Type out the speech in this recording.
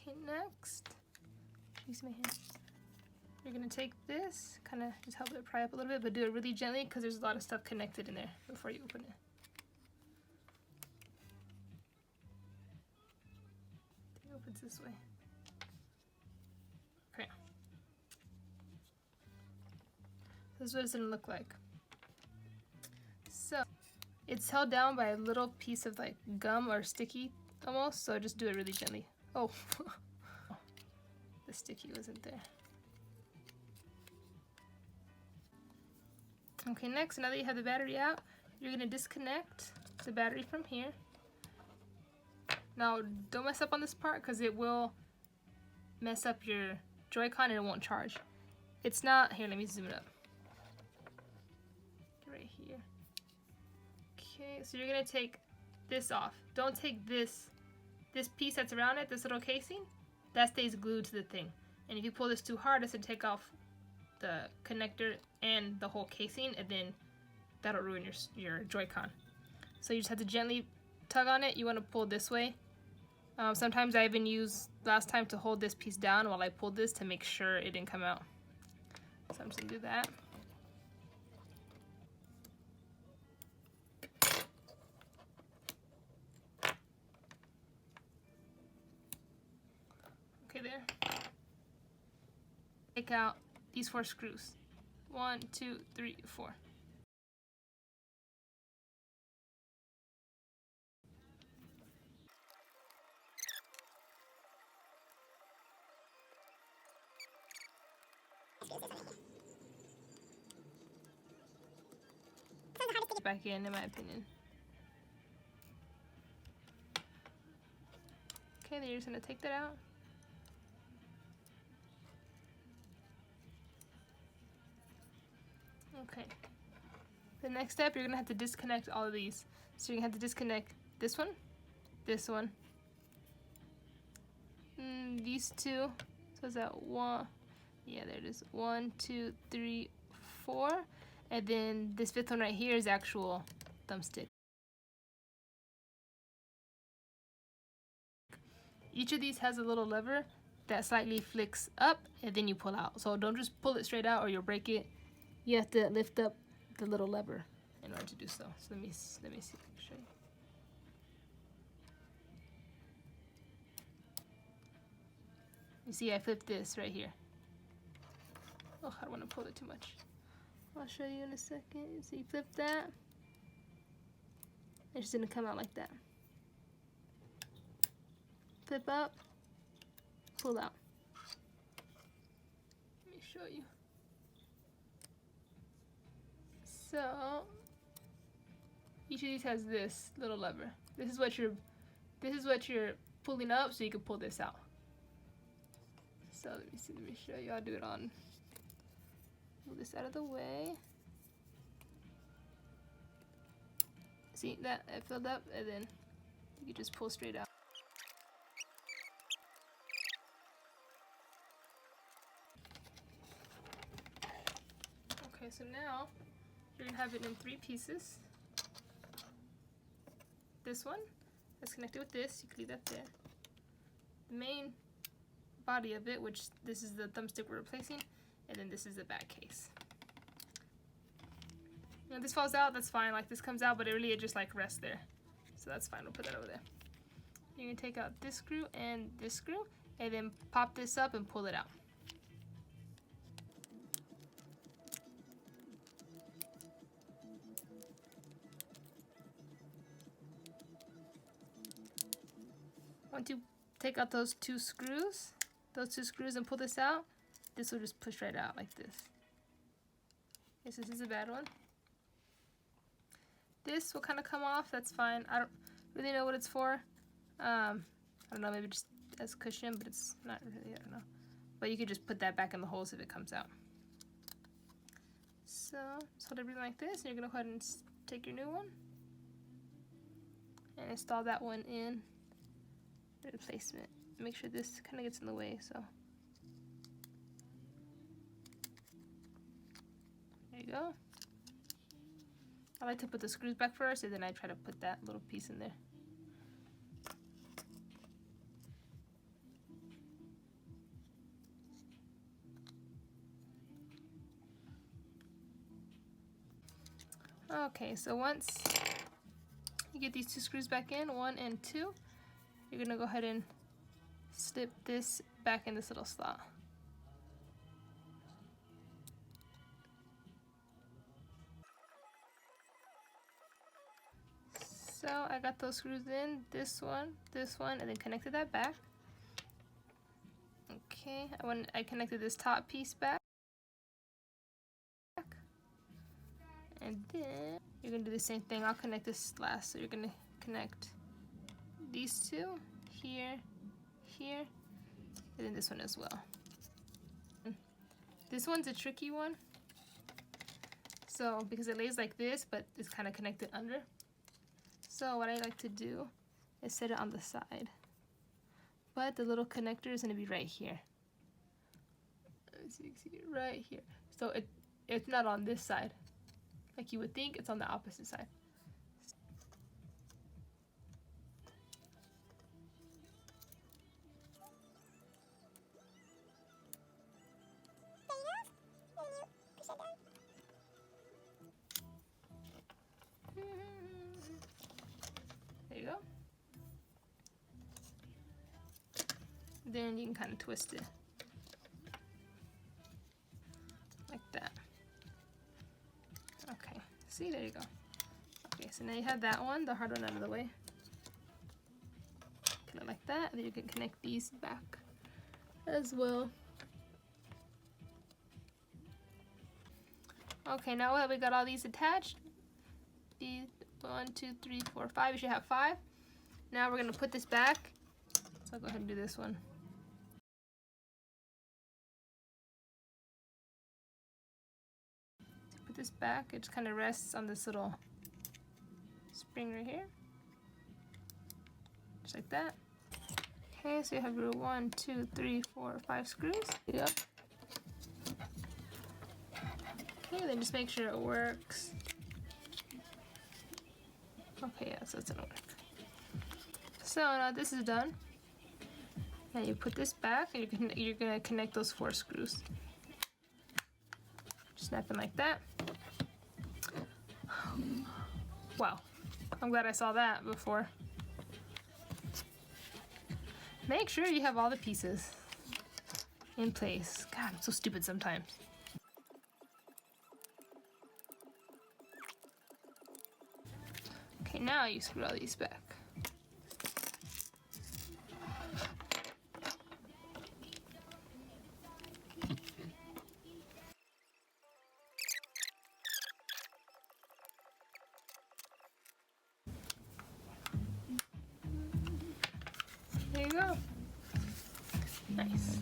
Okay, next, use my hand. You're gonna take this, kind of just help it pry up a little bit, but do it really gently because there's a lot of stuff connected in there before you open it. It opens this way. Okay. This is what it's gonna look like. So it's held down by a little piece of like gum or sticky almost, so just do it really gently. Oh, the sticky wasn't there. Okay, next, now that you have the battery out, you're gonna disconnect the battery from here. Now, don't mess up on this part because it will mess up your Joy-Con and it won't charge. It's not, here, let me zoom it up. Right here. Okay, so you're gonna take this off. Don't take this piece that's around it, this little casing, that stays glued to the thing. And if you pull this too hard, it's gonna take off the connector and the whole casing, and then that'll ruin your Joy-Con. So you just have to gently tug on it. You want to pull this way. Sometimes I even used last time to hold this piece down while I pulled this to make sure it didn't come out. So I'm just gonna do that. Okay, there. Take out these 4 screws. 1, 2, 3, 4. Back in my opinion. Okay, then you're just gonna take that out. Okay. The next step, you're gonna have to disconnect all of these. So you're gonna have to disconnect this one, these 2. So is that 1? Yeah, there it is. 1, 2, 3, 4. And then this 5th one right here is actual thumbstick. Each of these has a little lever that slightly flicks up and then you pull out. So don't just pull it straight out or you'll break it. You have to lift up the little lever in order to do so. So let me see, show you. You see, I flipped this right here. Oh, I don't want to pull it too much. I'll show you in a second. So you flip that. It's just gonna come out like that. Flip up, pull out. Let me show you. So each of these has this little lever. This is what you're pulling up so you can pull this out. So let me show you. I'll do it on. Move this out of the way. See that it filled up, and then you just pull straight out. Okay, so now you're gonna have it in 3 pieces. This one is connected with this. You can leave that there. The main body of it, which this is the thumbstick we're replacing, and then this is the back case. Now this falls out, that's fine. Like this comes out, but it just like rests there. So that's fine, we'll put that over there. You're gonna take out this screw, and then pop this up and pull it out. Once you take out those two screws and pull this out, this will just push right out like this. Okay, so this is a bad one. This will kind of come off, that's fine. I don't really know what it's for. I don't know, maybe just as cushion, but it's not really, I don't know. But you could just put that back in the holes if it comes out. So, just hold everything like this, and you're gonna go ahead and take your new one and install that one in the replacement. Make sure this kind of gets in the way, so. There you go. I like to put the screws back first, and then I try to put that little piece in there. Okay, so once you get these two screws back in, 1 and 2, you're gonna go ahead and slip this back in this little slot. So I got those screws in, this one, and then connected that back. Okay, I connected this top piece back. And then you're gonna do the same thing. I'll connect this last. So you're gonna connect these two, here, here, and then this one as well. This one's a tricky one. So, because it lays like this, but it's kind of connected under. So what I like to do is set it on the side. But the little connector is gonna be right here. Let's see, right here. So it's not on this side. Like you would think, it's on the opposite side. There you go. Then you can kind of twist it. Like that. Okay, see, there you go. Okay, so now you have that one, the hard one out of the way. Kind of like that, and then you can connect these back as well. Okay, now that we got all these attached, these 1, 2, 3, 4, 5, you should have 5. Now we're gonna put this back. So I'll go ahead and do this one. To put this back, it just kind of rests on this little spring right here. Just like that. Okay, so you have your 1, 2, 3, 4, 5 screws. Yep. Okay, then just make sure it works. Okay, yeah, so it's gonna work. So now this is done. Now you put this back, and you're gonna connect those 4 screws. Snap them like that. Wow, I'm glad I saw that before. Make sure you have all the pieces in place. God, I'm so stupid sometimes. Okay, now you screw all these back. There you go. Nice.